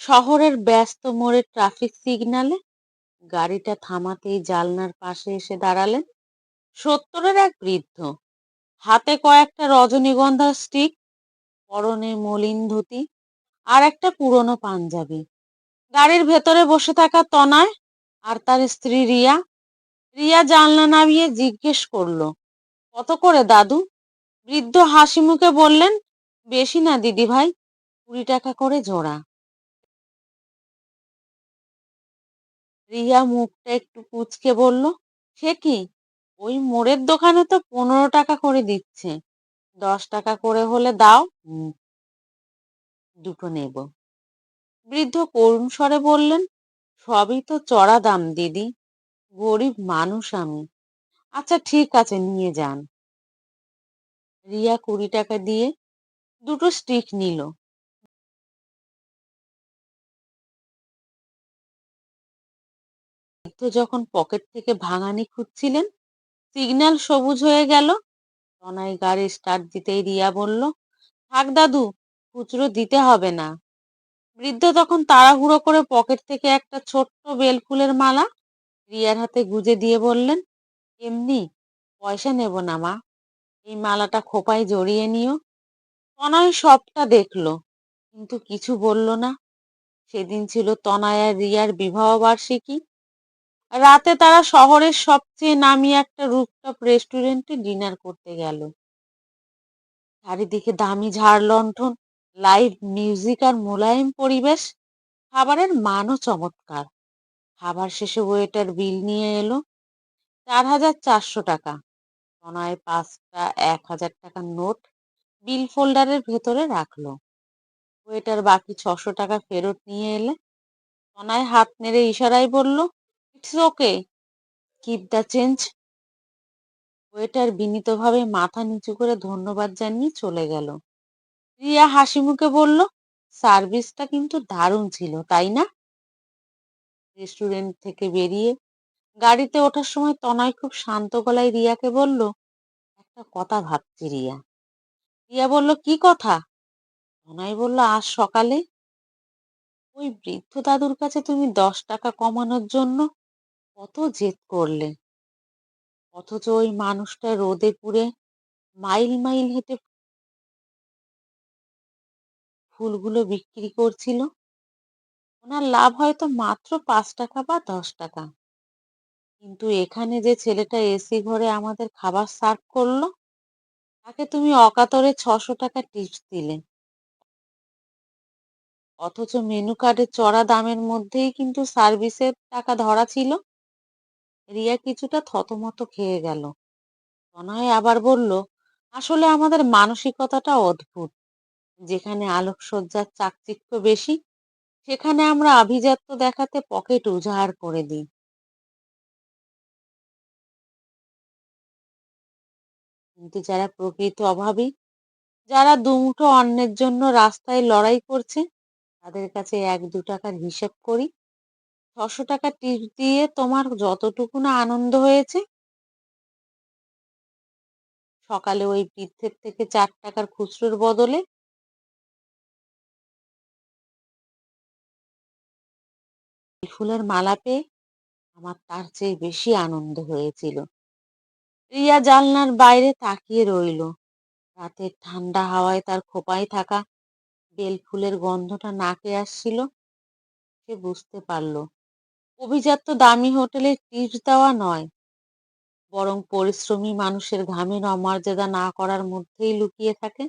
শহরের ব্যস্ত মোড়ে ট্রাফিক সিগন্যালে গাড়িটা থামাতেই জানলার পাশে এসে দাঁড়ালেন 70-এর এক বৃদ্ধ। হাতে কয়েকটা রজনীগন্ধার স্টিক, পরনে মলিন ধুতি আর একটা পুরনো পাঞ্জাবি। গাড়ির ভেতরে বসে থাকা তনয় আর তার স্ত্রী রিয়া। রিয়া জানলা নামিয়ে জিজ্ঞেস করলো, কত করে দাদু? বৃদ্ধ হাসি মুখে বললেন, বেশি না দিদি ভাই, 20 টাকা করে জোড়া। রিয়া মুখটা একটু কুঁচকে বলল, সে কি, ওই মোড়ের দোকানে তো 15 টাকা করে দিচ্ছে, 10 টাকা করে হলে দাও, দুটো নেব। বৃদ্ধ করুণ স্বরে বললেন, সবই তো চড়া দাম দিদি, গরিব মানুষ আমি। আচ্ছা ঠিক আছে, নিয়ে যান। রিয়া 20 টাকা দিয়ে দুটো স্টিক নিল। বৃদ্ধ যখন পকেট থেকে ভাঙানি খুঁজছিলেন, সিগন্যাল সবুজ হয়ে গেল। তনাই গাড়ি স্টার্ট দিতেই রিয়া বলল, থাক দাদু, খুচরো দিতে হবে না। বৃদ্ধ তখন তাড়াহুড়ো করে পকেট থেকে একটা ছোট্ট বেলফুলের মালা রিয়ার হাতে গুজে দিয়ে বললেন, এমনি, পয়সা নেব না মা, এই মালাটা খোপায় জড়িয়ে নিও। তনয় সবটা দেখলো, কিন্তু কিছু বলল না। সেদিন ছিল তনয় আর রিয়ার বিবাহ বার্ষিকী। রাতে তারা শহরের সবচেয়ে নামি একটা রুফটপ রেস্টুরেন্টে ডিনার করতে গেল। চারিদিকে দামি ঝাড় লণ্ঠন, লাইভ মিউজিক আর মোলায়েম পরিবেশ। খাবারের মানও চমৎকার। খাবার শেষে ওয়েটার বিল নিয়ে এলো, 4400 টাকা। তনয় 5টা 1000 টাকার নোট বিল ফোল্ডারের ভেতরে রাখলো। ওয়েটার বাকি 600 টাকা ফেরত নিয়ে এলে তনয় হাত নেড়ে ইশারায় বলল, it's okay, keep the change. Waiter বিনীতভাবে মাথা নিচু করে ধন্যবাদ জানিয়ে চলে গেল। রিয়া হাসি মুখে বলল, সার্ভিসটা কিন্তু দারুণ ছিল, তাই না? রেস্টুরেন্ট থেকে বেরিয়ে গাড়িতে ওঠার সময় তনয় খুব শান্ত গলায় রিয়াকে বলল, একটা কথা ভাবছি রিয়া। রিয়া বলল, কি কথা? তনয় বলল, আজ সকালে ওই বৃদ্ধ দাদুর কাছে তুমি 10 টাকা কমানোর জন্য কত জেদ করলে, অথচ ওই মানুষটা রোদে পুড়ে মাইল মাইল হেঁটে ফুলগুলো বিক্রি করছিল। ওনার লাভ হয়তো মাত্র 5 টাকা বা 10 টাকা, কিন্তু এখানে যে ছেলেটা এসি ঘরে আমাদের খাবার সার্ভ করলো, তাকে তুমি অকাতরে 600 টাকা টিপস দিলে, অথচ মেনু কার্ডে চড়া দামের মধ্যেই কিন্তু সার্ভিসের টাকা ধরা ছিল। রিয়া কিছুটা থতমত খেয়ে গেল। তনয় আবার বলল, আসলে আমাদের মানসিকতাটা অদ্ভুত। যেখানে আলোকসজ্জার চাকচিক্য বেশি, সেখানে আমরা আভিজাত্য দেখাতে পকেট উজাড় করে দিই। কিন্তু যারা প্রকৃত অভাবী, যারা দুমুঠো অন্নের জন্য রাস্তায় লড়াই করছে, তাদের কাছে 1-2 টাকার হিসেব করি, 600 টাকা টিপস দিয়ে তোমার যতটুকু না আনন্দ হয়েছে। সকালে ওই বৃদ্ধের থেকে 4 টাকার খুচরোর বদলে ফুলের মালা পেয়ে আমার তার চেয়ে বেশি আনন্দ হয়েছিল। রিয়া জানলার বাইরে তাকিয়ে রইল। রাতের ঠান্ডা হাওয়ায় তার খোঁপায় থাকা বেল ফুলের গন্ধটা নাকে আসছিল। সে বুঝতে পারল, অভিজাত্য দামি হোটেলে টিপস দেওয়া নয়, বরং পরিশ্রমী মানুষের ঘামের অমর্যাদা না করার মধ্যেই লুকিয়ে থাকে।